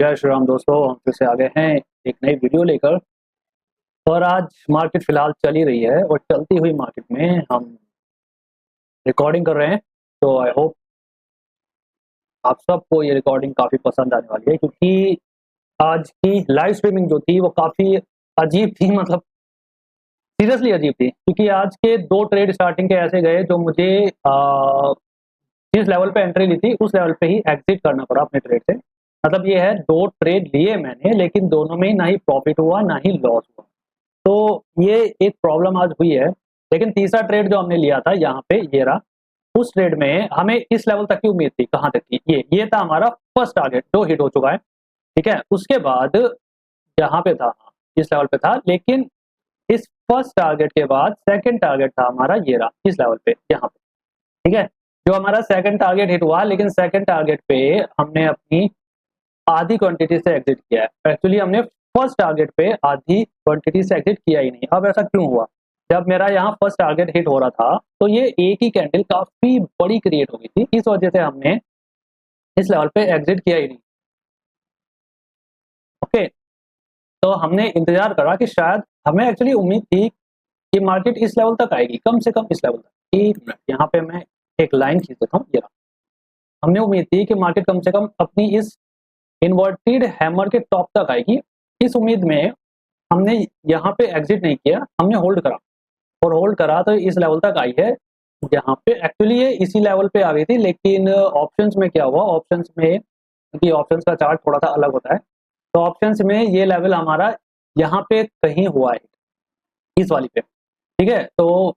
जय श्री राम दोस्तों, हम फिर से आ गए हैं एक नई वीडियो लेकर। और आज मार्केट फिलहाल चल ही रही है और चलती हुई मार्केट में हम रिकॉर्डिंग कर रहे हैं। तो आई होप आप सबको ये रिकॉर्डिंग काफ़ी पसंद आने वाली है, क्योंकि आज की लाइव स्ट्रीमिंग जो थी वो काफ़ी अजीब थी, मतलब सीरियसली अजीब थी। क्योंकि आज के दो ट्रेड स्टार्टिंग के ऐसे गए जो मुझे जिस लेवल पे एंट्री ली थी उस लेवल पे ही एग्जिट करना पड़ा अपने ट्रेड से। मतलब ये है, दो ट्रेड लिए मैंने, लेकिन दोनों में ही ना ही प्रॉफिट हुआ ना ही लॉस हुआ। तो ये एक प्रॉब्लम आज हुई है। लेकिन तीसरा ट्रेड जो हमने लिया था यहाँ पे, ये रहा, उस ट्रेड में हमें इस लेवल तक की उम्मीद थी। कहाँ तक की? ये था हमारा फर्स्ट टारगेट जो हिट हो चुका है। ठीक है, उसके बाद यहाँ पे था, इस लेवल पे था, लेकिन इस फर्स्ट टारगेट के बाद सेकंड टारगेट था हमारा, ये रहा, इस लेवल पे, यहाँ पे। ठीक है, जो हमारा सेकंड टारगेट हिट हुआ, लेकिन सेकंड टारगेट पे हमने अपनी आधी क्वांटिटी से एग्जिट किया है। एक्चुअली हमने फर्स्ट टारगेट पे आधी क्वांटिटी से एग्जिट किया ही नहीं। अब ऐसा क्यों हुआ? जब मेरा यहाँ फर्स्ट टारगेट हिट हो रहा था तो ये एक ही कैंडल काफी बड़ी क्रिएट हो गई थी, इस वजह से हमने इस लेवल पे एग्जिट किया ही नहीं। ओके, तो हमने इंतजार करा कि शायद, हमें एक्चुअली उम्मीद थी कि मार्केट इस लेवल तक आएगी, कम से कम इस लेवल तक। एक मिनट, यहाँ पे मैं एक लाइन खींच देता हूँ, ये रहा। हमने उम्मीद थी कि मार्केट कम से कम अपनी इस इन्वर्टेड हैमर के टॉप तक आएगी। इस उम्मीद में हमने यहाँ पे एग्जिट नहीं किया, हमने होल्ड करा। और होल्ड करा तो इस लेवल तक आई है। यहाँ पे एक्चुअली ये इसी लेवल पे आ गई थी, लेकिन ऑप्शंस में क्या हुआ, ऑप्शंस में, क्योंकि ऑप्शंस का चार्ट थोड़ा सा अलग होता है, तो ऑप्शंस में ये लेवल हमारा यहाँ पे कहीं हुआ है, इस वाली पे। ठीक है, तो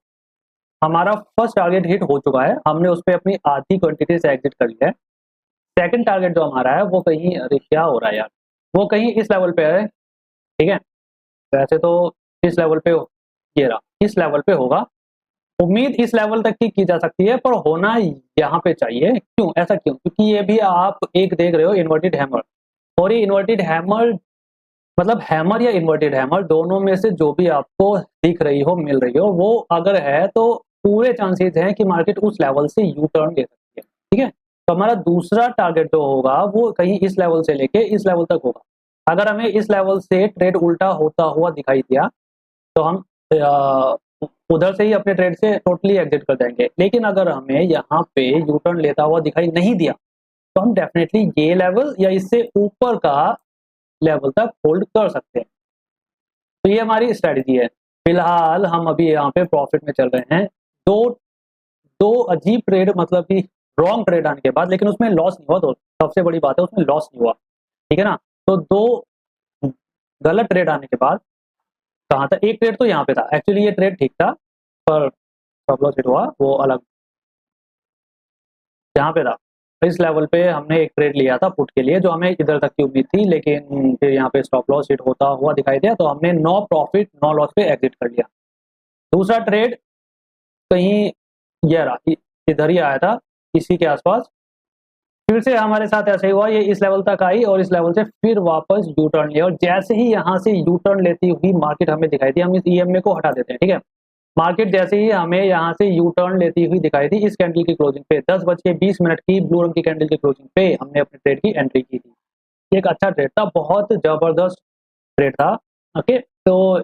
हमारा फर्स्ट टारगेट हिट हो चुका है, हमने उस पर अपनी आधी क्वांटिटी से एग्जिट कर लिया है। सेकंड टारगेट जो हमारा है वो कहीं, अरे क्या हो रहा है यार, वो कहीं इस लेवल पे है। ठीक है, वैसे तो इस लेवल पे, ये रहा, इस लेवल पे होगा। उम्मीद इस लेवल तक की जा सकती है, पर होना यहाँ पे चाहिए। क्यों ऐसा? क्यों? क्योंकि ये भी आप एक देख रहे हो इन्वर्टेड हैमर, और ये इन्वर्टेड हैमर, मतलब हैमर या इन्वर्टेड हैमर, दोनों में से जो भी आपको दिख रही हो, मिल रही हो, वो अगर है तो पूरे चांसेस हैं कि मार्केट उस लेवल से यू टर्न ले सकती है। ठीक है, तो हमारा दूसरा टारगेट जो होगा वो कहीं इस लेवल से लेके इस लेवल तक होगा। अगर हमें इस लेवल से ट्रेड उल्टा होता हुआ दिखाई दिया तो हम उधर से ही अपने ट्रेड से टोटली एग्जिट कर देंगे। लेकिन अगर हमें यहाँ पे यू टर्न लेता हुआ दिखाई नहीं दिया तो हम डेफिनेटली ये लेवल या इससे ऊपर का लेवल तक होल्ड कर सकते हैं। तो ये हमारी स्ट्रेटजी है। फिलहाल हम अभी यहाँ पे प्रॉफिट में चल रहे हैं। दो दो अजीब ट्रेड, मतलब कि रॉन्ग ट्रेड आने के बाद, लेकिन उसमें लॉस नहीं हुआ। तो सबसे बड़ी बात है, उसमें लॉस नहीं हुआ। ठीक है ना? तो दो गलत ट्रेड आने के बाद, कहाँ था, एक ट्रेड तो यहाँ पे था, एक्चुअली ये ट्रेड ठीक था, पर स्टॉप लॉस हिट हुआ, वो अलग यहाँ पे था। इस लेवल पे हमने एक ट्रेड लिया था पुट के लिए, जो हमें इधर तक की उम्मीद थी, लेकिन फिर यहाँ पे स्टॉप लॉस हिट होता हुआ दिखाई दिया, तो हमने नो प्रॉफिट नो लॉस पे एग्जिट कर लिया। दूसरा ट्रेड कहीं ये रहा, इधर ही आया था, इसी के आसपास। फिर से हमारे साथ ऐसे ही हुआ, ये इस लेवल तक आई और इस लेवल से फिर वापस यू टर्न लिया, और जैसे ही यहाँ से यू टर्न लेती हुई मार्केट हमें दिखाई दी, हम इस ईएमए को हटा देते हैं। ठीक है, मार्केट जैसे ही हमें यहाँ से यू टर्न लेती हुई दिखाई दी, इस कैंडल की क्लोजिंग पे 10:20 की ब्लू रंग की कैंडल की क्लोजिंग पे हमने अपने ट्रेड की एंट्री की थी। एक अच्छा ट्रेड था, बहुत जबरदस्त ट्रेड था। ओके, तो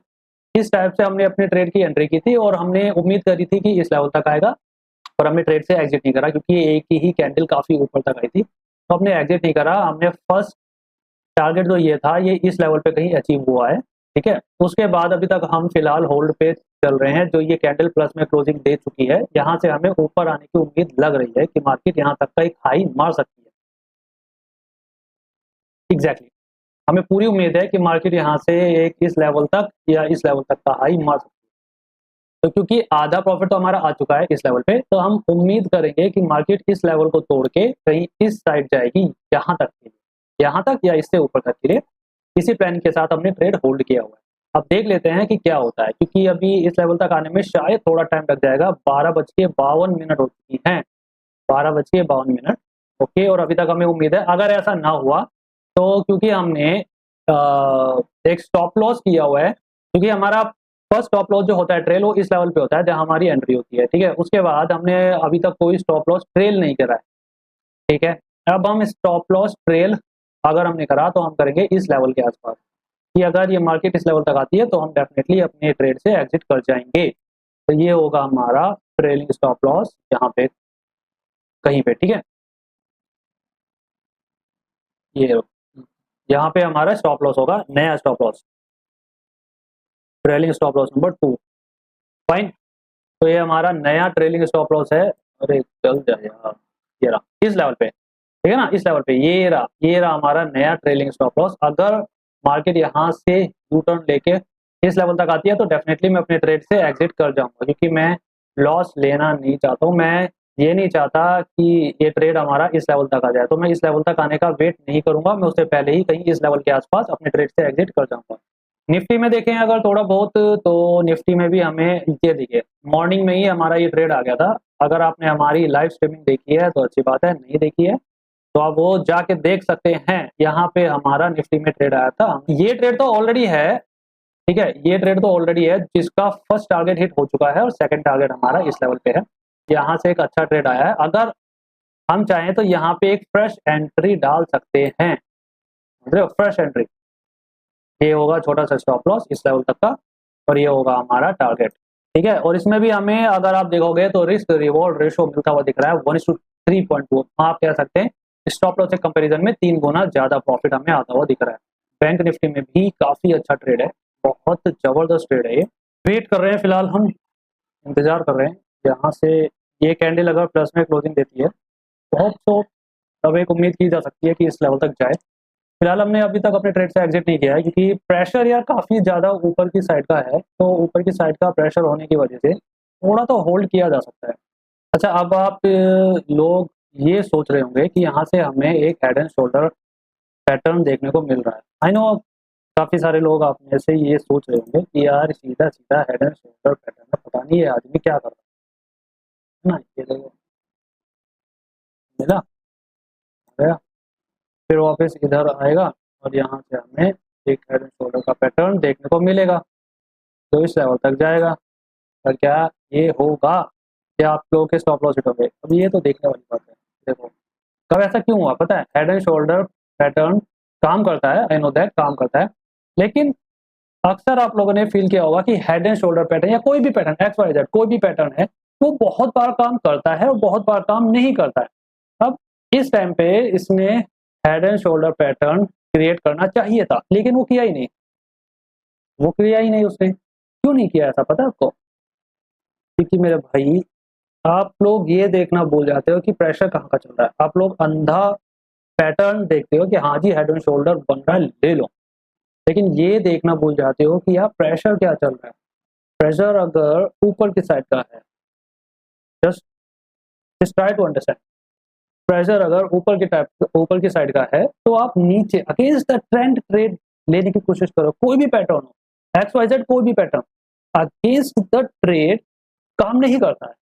इस टाइप से हमने अपने ट्रेड की एंट्री की थी, और हमने उम्मीद करी थी कि इस लेवल तक आएगा, पर हमने ट्रेड से एग्जिट नहीं करा, क्योंकि एक ही कैंडल काफी ऊपर तक आई थी, तो हमने एग्जिट नहीं करा। हमने फर्स्ट टारगेट जो ये था, ये इस लेवल पे कहीं अचीव हुआ है। ठीक है, उसके बाद अभी तक हम फिलहाल होल्ड पे चल रहे हैं। जो ये कैंडल प्लस में क्लोजिंग दे चुकी है, यहाँ से हमें ऊपर आने की उम्मीद लग रही है कि मार्केट यहाँ तक का एक हाई मार सकती है। एग्जैक्टली, हमें पूरी उम्मीद है कि मार्केट यहाँ से एक इस लेवल तक या इस लेवल तक का हाई मार सकती है। तो क्योंकि आधा प्रॉफिट तो हमारा आ चुका है इस लेवल पे, तो हम उम्मीद करेंगे कि मार्केट इस लेवल को तोड़ के कहीं इस साइड जाएगी, यहाँ तक के लिए, यहाँ तक या इससे ऊपर तक के लिए। इसी प्लान के साथ हमने ट्रेड होल्ड किया हुआ है। अब देख लेते हैं कि क्या होता है, क्योंकि अभी इस लेवल तक आने में शायद थोड़ा टाइम लग जाएगा। 12:52 हो चुकी हैं, 12:52। ओके, और अभी तक हमें उम्मीद है, अगर ऐसा ना हुआ तो, क्योंकि हमने एक स्टॉप लॉस किया हुआ है, क्योंकि हमारा फर्स्ट स्टॉप लॉस जो होता है ट्रेल, वो इस लेवल पे होता है जहां हमारी एंट्री होती है। ठीक है, उसके बाद हमने अभी तक कोई स्टॉप लॉस ट्रेल नहीं करा है। ठीक है, अब हम स्टॉप लॉस ट्रेल अगर हमने करा तो हम करेंगे इस लेवल के आसपास, कि अगर ये मार्केट इस लेवल तक आती है तो हम डेफिनेटली अपने ट्रेड से एग्जिट कर जाएंगे। तो ये होगा हमारा ट्रेलिंग स्टॉप लॉस यहाँ पे कहीं पे, ठीक है। ये यहाँ पे हमारा स्टॉप लॉस होगा, नया stop loss, trailing stop loss number 2। Fine, तो ये हमारा नया ट्रेलिंग स्टॉप लॉस है। अरे चल जाए यार, ये रहा इस लेवल पे, ठीक है ना, इस लेवल पे ये रहा हमारा नया ट्रेलिंग स्टॉप लॉस। अगर मार्केट यहाँ से यू टर्न लेके इस लेवल तक आती है तो डेफिनेटली मैं अपने ट्रेड से एग्जिट कर जाऊंगा, क्योंकि मैं लॉस लेना नहीं चाहता हूँ। मैं ये नहीं चाहता कि ये ट्रेड हमारा इस लेवल तक आ जाए, तो मैं इस लेवल तक आने का वेट नहीं करूंगा, मैं उससे पहले ही कहीं इस लेवल के आसपास अपने ट्रेड से एग्जिट कर जाऊंगा। निफ्टी में देखें अगर थोड़ा बहुत, तो निफ्टी में भी हमें ये देखिए मॉर्निंग में ही हमारा ये ट्रेड आ गया था। अगर आपने हमारी लाइव स्ट्रीमिंग देखी है तो अच्छी बात है, नहीं देखी है तो आप वो जाके देख सकते हैं। यहाँ पे हमारा निफ्टी में ट्रेड आया था, ये ट्रेड तो ऑलरेडी है, ठीक है, ये ट्रेड तो ऑलरेडी है जिसका फर्स्ट टारगेट हिट हो चुका है और सेकंड टारगेट हमारा इस लेवल पे है। यहाँ से एक अच्छा ट्रेड आया है, अगर हम चाहें तो यहाँ पे एक फ्रेश एंट्री डाल सकते हैं, फ्रेश एंट्री। ये होगा छोटा सा स्टॉप लॉस इस लेवल तक का, और ये होगा हमारा टारगेट, ठीक है। और इसमें भी हमें अगर आप देखोगे तो रिस्क रिवॉर्ड रेशो मिलता हुआ दिख रहा है 1:3.2। आप कह सकते हैं स्टॉप लॉस के कंपैरिजन में 3 गुना ज्यादा प्रॉफिट हमें आता हुआ दिख रहा है। बैंक निफ्टी में भी काफी अच्छा ट्रेड है, बहुत जबरदस्त ट्रेड है ये। वेट कर रहे हैं फिलहाल, हम इंतजार कर रहे हैं यहाँ से ये कैंडल अगर प्लस में क्लोजिंग देती है तो तब एक उम्मीद की जा सकती है कि इस लेवल तक जाए। फिलहाल हमने अभी तक अपने ट्रेड से एग्जिट नहीं किया है, क्योंकि प्रेशर यार काफ़ी ज़्यादा ऊपर की साइड का है, तो ऊपर की साइड का प्रेशर होने की वजह से थोड़ा तो होल्ड किया जा सकता है। अच्छा, अब आप लोग ये सोच रहे होंगे कि यहाँ से हमें एक हेड एंड शोल्डर पैटर्न देखने को मिल रहा है। आई नो काफ़ी सारे लोग आप में से ये सोच रहे होंगे कि यार सीधा सीधा हेड एंड शोल्डर पैटर्न है, पता नहीं ये आदमी क्या कर रहा है ना। ये देखो मिला, गया, फिर वापस इधर आएगा और यहाँ से हमें एक हेड एंड शोल्डर का पैटर्न देखने को मिलेगा जो इस लेवल तक जाएगा। और क्या ये होगा कि आप लोगों के स्टॉप लॉस हिट होंगे? अब ये तो देखने वाली बात है। देखो कब ऐसा क्यों हुआ पता है, हेड एंड शोल्डर पैटर्न काम करता है, आई नो दैट काम करता है, लेकिन अक्सर आप लोगों ने फील किया होगा कि हेड एंड शोल्डर पैटर्न या कोई भी पैटर्न एक्स वाई जेड कोई भी पैटर्न है वो बहुत बार काम करता है और बहुत बार काम नहीं करता है। अब इस टाइम पे इसने head and shoulder pattern create करना चाहिए था, लेकिन वो किया ही नहीं, वो किया ही नहीं उसने। क्यों नहीं किया ऐसा पता है आपको? क्योंकि मेरे भाई आप लोग ये देखना भूल जाते हो कि प्रेशर कहाँ का चल रहा है। आप लोग अंधा पैटर्न देखते हो कि हाँ जी हेड एंड शोल्डर बन रहा है ले लो, लेकिन ये देखना भूल जाते हो कि यार प्रेशर क्या चल रहा है। प्रेशर अगर ऊपर की साइड का है, just try to understand, pressure अगर ऊपर की साइड का है तो आप नीचे अगेंस्ट द ट्रेंड ट्रेड लेने की कोशिश करो। कोई भी पैटर्न हो, एक्स वाई जेड कोई भी पैटर्न अगेंस्ट द ट्रेड काम नहीं करता है।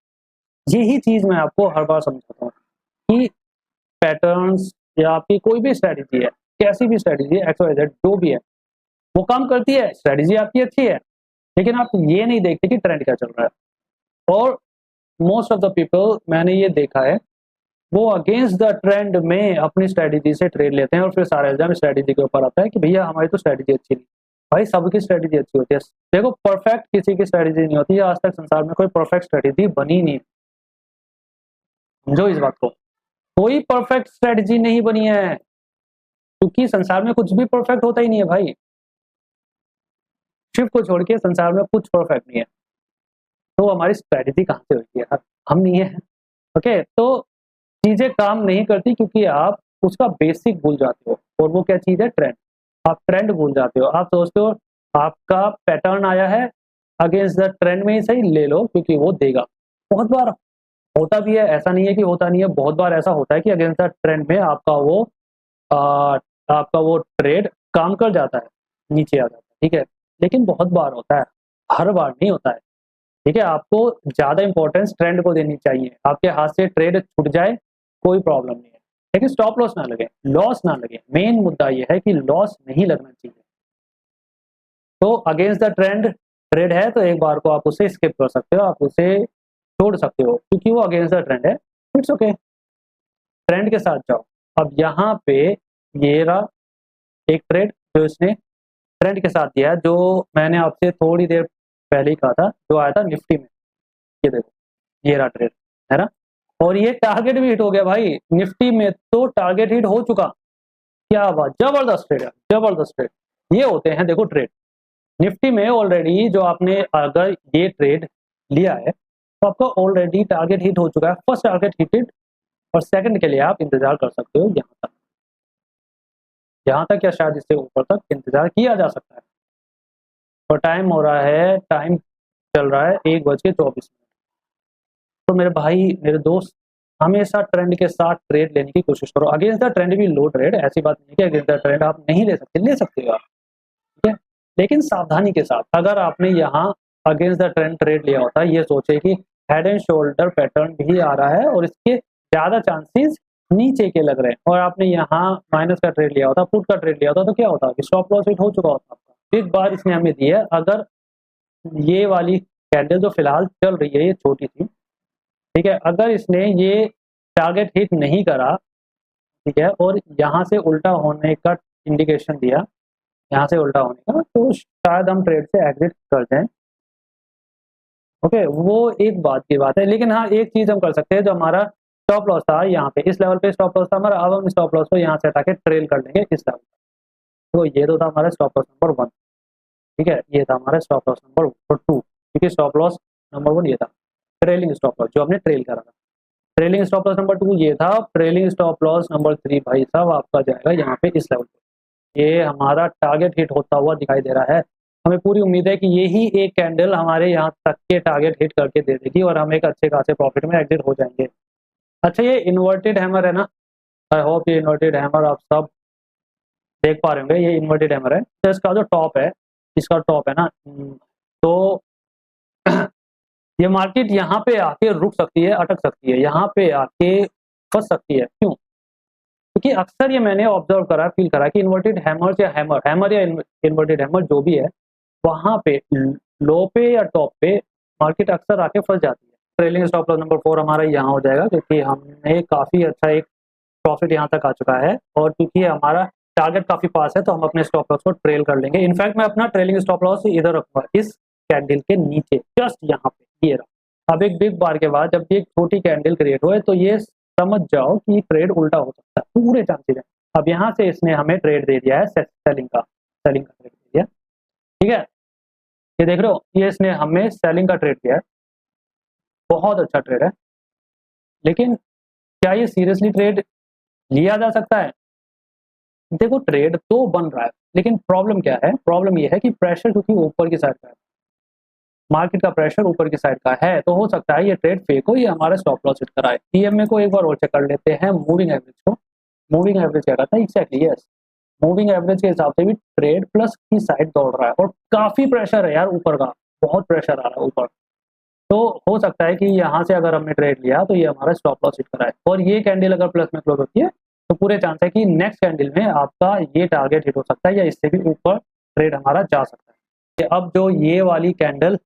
यही चीज मैं आपको हर बार समझाता हूँ कि पैटर्न्स या आपकी कोई भी स्ट्रेटजी है, कैसी भी स्ट्रेटजी है, एक्स वाई जेड जो भी है, वो काम करती है, स्ट्रेटजी आपकी अच्छी है, लेकिन आप ये नहीं देखते कि ट्रेंड क्या चल रहा है। और मोस्ट ऑफ द पीपल मैंने ये देखा है वो अगेंस्ट द ट्रेंड में अपनी स्ट्रेटजी से ट्रेड लेते हैं और फिर सारा इल्जाम स्ट्रेटजी के ऊपर आता है कि भैया हमारी तो स्ट्रेटजी अच्छी नहीं। भाई सबकी स्ट्रेटजी अच्छी होती है, देखो परफेक्ट किसी की स्ट्रेटजी नहीं होती है, आज तक संसार में कोई परफेक्ट स्ट्रेटजी बनी नहीं है, समझो इस बात को। कोई परफेक्ट स्ट्रेटजी नहीं बनी है, क्योंकि संसार में कुछ भी परफेक्ट होता ही नहीं है भाई, शिव को छोड़ के संसार में कुछ परफेक्ट नहीं है। तो हमारी स्ट्रेटजी कहाँ से होती है? हम नहीं है। ओके, तो चीजें काम नहीं करती क्योंकि आप उसका बेसिक भूल जाते हो, और वो क्या चीज है? ट्रेंड। आप ट्रेंड भूल जाते हो, आप सोचते हो आपका पैटर्न आया है अगेंस्ट द ट्रेंड में ही सही ले लो क्योंकि वो देगा। बहुत बार होता भी है, ऐसा नहीं है कि होता नहीं है, बहुत बार ऐसा होता है कि अगेंस्ट द ट्रेंड में आ, आपका वो ट्रेड काम कर जाता है, नीचे आ जाता है, ठीक है, लेकिन बहुत बार होता है, हर बार नहीं होता है, ठीक है। आपको ज्यादा इंपॉर्टेंस ट्रेंड को देनी चाहिए। आपके हाथ से ट्रेड छूट जाए कोई प्रॉब्लम नहीं है, लेकिन स्टॉप लॉस ना लगे, लॉस ना लगे। मेन मुद्दा यह है कि लॉस नहीं लगना चाहिए। तो अगेंस्ट द ट्रेंड ट्रेड है तो एक बार को आप उसे स्किप कर सकते हो, आप उसे छोड़ सकते हो क्योंकि वो अगेंस्ट द ट्रेंड है, इट्स ओके, ट्रेंड के साथ जाओ। अब यहाँ पे ये रहा एक ट्रेड जो इसने ट्रेंड के साथ दिया है, जो मैंने आपसे थोड़ी देर पहले ही कहा था, जो आया था निफ्टी में। ये देखो, ये रहा ट्रेड, है ना। और ये टारगेट भी हिट हो गया भाई, निफ्टी में तो टारगेट हिट हो चुका। क्या बात, जबरदस्त ट्रेड है, जबरदस्त ट्रेड। ये होते हैं देखो ट्रेड। निफ्टी में ऑलरेडी जो आपने अगर ये ट्रेड लिया है तो आपका ऑलरेडी टारगेट हिट हो चुका है, फर्स्ट टारगेट हिटेड, और सेकंड के लिए आप इंतजार कर सकते हो यहाँ तक, यहाँ तक या शायद इससे ऊपर तक इंतजार किया जा सकता है। और टाइम हो रहा है, टाइम चल रहा है 1:24। तो मेरे भाई, मेरे दोस्त, हमेशा ट्रेंड के साथ ट्रेड लेने की कोशिश करो। अगेंस्ट द ट्रेंड भी लो ट्रेड, ऐसी बात नहीं कि अगेंस्ट द ट्रेंड आप नहीं ले सकते, ले सकते हो आप, ठीक है, लेकिन सावधानी के साथ। अगर आपने यहाँ अगेंस्ट द ट्रेंड ट्रेड लिया होता, ये सोचे कि हेड एंड शोल्डर पैटर्न भी आ रहा है और इसके ज़्यादा चांसेस नीचे के लग रहे हैं, और आपने यहाँ माइनस का ट्रेड लिया होता, पुट का ट्रेड लिया होता, तो क्या होता, स्टॉप लॉस हिट हो चुका होता आपका। इस बार इसने हमें दी है, अगर ये वाली कैंडल जो फिलहाल चल रही है, ये छोटी थी, ठीक है, अगर इसने ये टारगेट हिट नहीं करा, ठीक है, और यहाँ से उल्टा होने का इंडिकेशन दिया, यहाँ से उल्टा होने का, तो शायद हम ट्रेड से एग्जिट कर जाएं। ओके, वो एक बात की बात है। लेकिन हाँ, एक चीज हम कर सकते हैं, जो हमारा स्टॉप लॉस था यहाँ पे, इस लेवल पे स्टॉप लॉस था हमारा, अब हम स्टॉप लॉस को यहाँ से हटा के ट्रेल कर लेंगे इस लेवल पे। तो ये तो था हमारा स्टॉप लॉस नंबर 1, ठीक है, ये था हमारा स्टॉप लॉस नंबर 2, क्योंकि स्टॉप लॉस नंबर 1 ये था, ट्रेलिंग स्टॉप लॉस जो हमने ट्रेल करा था। ट्रेलिंग स्टॉप लॉस नंबर 2 ये था, ट्रेलिंग स्टॉप लॉस नंबर 3 भाई साहब आपका जाएगा यहाँ पे इस लेवल पे। ये हमारा टारगेट हिट होता हुआ दिखाई दे रहा है। हमें पूरी उम्मीद है कि यही एक कैंडल हमारे यहाँ तक के टारगेट हिट करके दे देगी और हम एक अच्छे खासे प्रॉफिट में एग्जिट हो जाएंगे। अच्छा, ये इन्वर्टेड हैमर है ना, आई होप ये इन्वर्टेड हैमर आप सब देख पा रहे होंगे। ये इन्वर्टेड हैमर है, तो इसका जो टॉप है, इसका टॉप है ना, तो ये मार्केट यहाँ पे आके रुक सकती है, अटक सकती है, यहाँ पे आके फंस सकती है। क्यों? क्योंकि अक्सर ये मैंने ऑब्जर्व करा, फील करा कि इन्वर्टेड हैमर या हैमर या इन्वर्टेड हैमर जो भी है, वहां पे लो पे या टॉप पे मार्केट अक्सर आके फंस जाती है। ट्रेलिंग स्टॉप लॉस नंबर 4 हमारा यहाँ हो जाएगा, क्योंकि हमने काफी अच्छा एक प्रॉफिट यहाँ तक आ चुका है, और क्योंकि हमारा टारगेट काफी पास है, तो हम अपने स्टॉप लॉस को ट्रेल कर लेंगे। इनफैक्ट मैं अपना ट्रेलिंग स्टॉप लॉस इधर रखूंगा, इस कैंडल के नीचे, जस्ट यहाँ पे, ये रहा। अब एक बिग बार के बाद जब एक छोटी कैंडल क्रिएट हुए, तो ये समझ जाओ कि ट्रेड उल्टा हो सकता है, पूरे चांसेस है। अब यहाँ से इसने हमें ट्रेड दे दिया है सेलिंग का, सेलिंग का ट्रेड दे दिया, ठीक है, ये देख रहे हो, ये इसने हमें सेलिंग का ट्रेड दिया है, बहुत अच्छा ट्रेड है। लेकिन क्या ये सीरियसली ट्रेड लिया जा सकता है? देखो, ट्रेड तो बन रहा है, लेकिन प्रॉब्लम क्या है, प्रॉब्लम ये है कि प्रेशर क्योंकि ऊपर की साइड का है, मार्केट का प्रेशर ऊपर की साइड का है, तो हो सकता है ये ट्रेड फेक हो, ये हमारा स्टॉप लॉस हिट कराए। ईएमए को एक बार और चेक कर लेते हैं, मूविंग एवरेज को। मूविंग एवरेज क्या कहता है, एग्जैक्टली यस, मूविंग एवरेज के हिसाब से भी ट्रेड प्लस की साइड दौड़ रहा है, और काफी प्रेशर है यार ऊपर का, बहुत प्रेशर आ रहा है ऊपर। तो हो सकता है कि यहाँ से अगर हमने ट्रेड लिया तो ये हमारा स्टॉप लॉस हिट कराए, और ये कैंडल अगर प्लस में क्लोज होती है, तो पूरे चांस है कि नेक्स्ट कैंडल में आपका ये टारगेट हिट हो सकता है, या इससे भी ऊपर ट्रेड हमारा जा सकता है। अब जो ये वाली कैंडल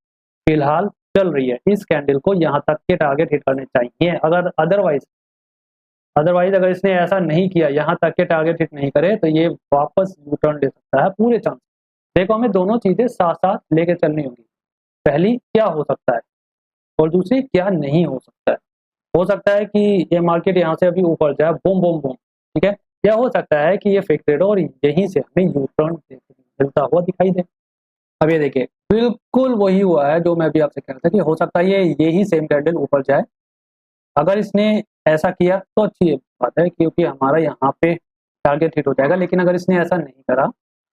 फिलहाल चल रही है, इस कैंडल को यहाँ तक के टारगेट हिट करने चाहिए। अगर अदरवाइज अगर इसने ऐसा नहीं किया, यहाँ तक के टारगेट हिट नहीं करे, तो ये वापस यू टर्न ले सकता है, पूरे चांस। देखो, हमें दोनों चीजें साथ साथ लेके चलनी होगी। पहली, क्या हो सकता है, और दूसरी, क्या नहीं हो सकता है। हो सकता है कि ये मार्केट यहाँ से अभी ऊपर जाए, बूम बूम बूम, ठीक है, या हो सकता है कि ये फेक ट्रेड हो और यहीं से हमें यू टर्न मिलता हुआ दिखाई दे। अब ये देखिए, बिल्कुल वही हुआ है जो मैं भी आपसे कह रहा था, कि हो सकता है ये यही सेम कैंडल ऊपर जाए। अगर इसने ऐसा किया तो अच्छी बात है, क्योंकि हमारा यहाँ पे टारगेट हिट हो जाएगा। लेकिन अगर इसने ऐसा नहीं करा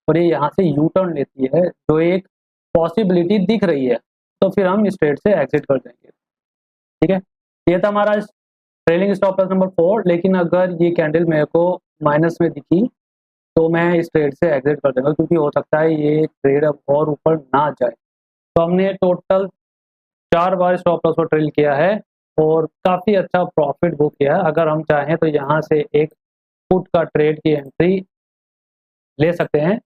और ये यहाँ से यू टर्न लेती है, जो एक पॉसिबिलिटी दिख रही है, तो फिर हम इस ट्रेड से एग्जिट कर देंगे, ठीक है। ये था हमारा ट्रेलिंग स्टॉप लॉस नंबर 4। लेकिन अगर ये कैंडल मेरे को माइनस में दिखी, तो मैं इस ट्रेड से एग्जिट कर दूंगा, क्योंकि हो सकता है ये ट्रेड अब और ऊपर ना जाए। तो हमने टोटल 4 बार स्टॉप लॉस को ट्रेल किया है और काफ़ी अच्छा प्रॉफिट बुक किया है। अगर हम चाहें तो यहाँ से एक पुट का ट्रेड की एंट्री ले सकते हैं,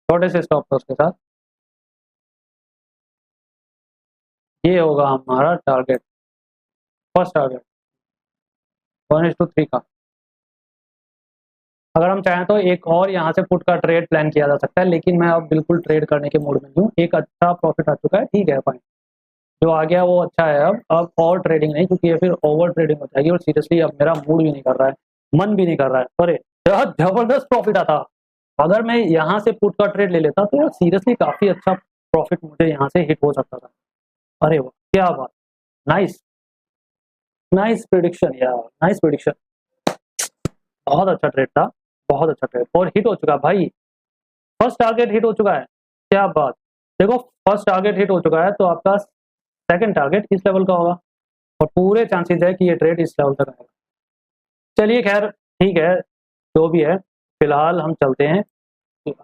छोटे से स्टॉप लॉस के साथ। ये होगा हमारा टारगेट, फर्स्ट टारगेट 1:3 का। अगर हम चाहें तो एक और यहाँ से पुट का ट्रेड प्लान किया जा सकता है, लेकिन मैं अब बिल्कुल ट्रेड करने के मूड में नहीं हूँ। एक अच्छा प्रॉफिट आ चुका है, ठीक है फाइन, जो आ गया वो अच्छा है। अब और ट्रेडिंग नहीं, क्योंकि ये फिर ओवर ट्रेडिंग हो जाएगी, और सीरियसली अब मेरा मूड भी नहीं कर रहा है, मन भी नहीं कर रहा है। अरे बहुत जबरदस्त प्रॉफिट आता, अगर मैं यहाँ से पुट का ट्रेड ले लेता तो सीरियसली काफी अच्छा प्रॉफिट मुझे यहाँ से हिट हो सकता था। अरे वाह क्या बात, नाइस नाइस प्रिडिक्शन यार, नाइस प्रिडिक्शन, बहुत अच्छा ट्रेड था, बहुत अच्छा ट्रेड, और हिट हो चुका भाई, फर्स्ट टारगेट हिट हो चुका है, क्या बात। देखो फर्स्ट टारगेट हिट हो चुका है, तो आपका सेकंड टारगेट इस लेवल का होगा, और पूरे चांसेस है कि ये ट्रेड इस लेवल तक आएगा। चलिए खैर ठीक है, जो भी है, फिलहाल हम चलते हैं,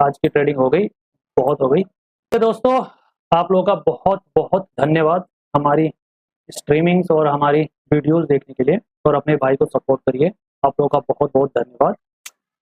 आज की ट्रेडिंग हो गई, बहुत हो गई। तो दोस्तों आप लोगों का बहुत बहुत धन्यवाद हमारी स्ट्रीमिंग्स और हमारी वीडियोस देखने के लिए, और अपने भाई को सपोर्ट करिए, आप लोगों का बहुत बहुत धन्यवाद।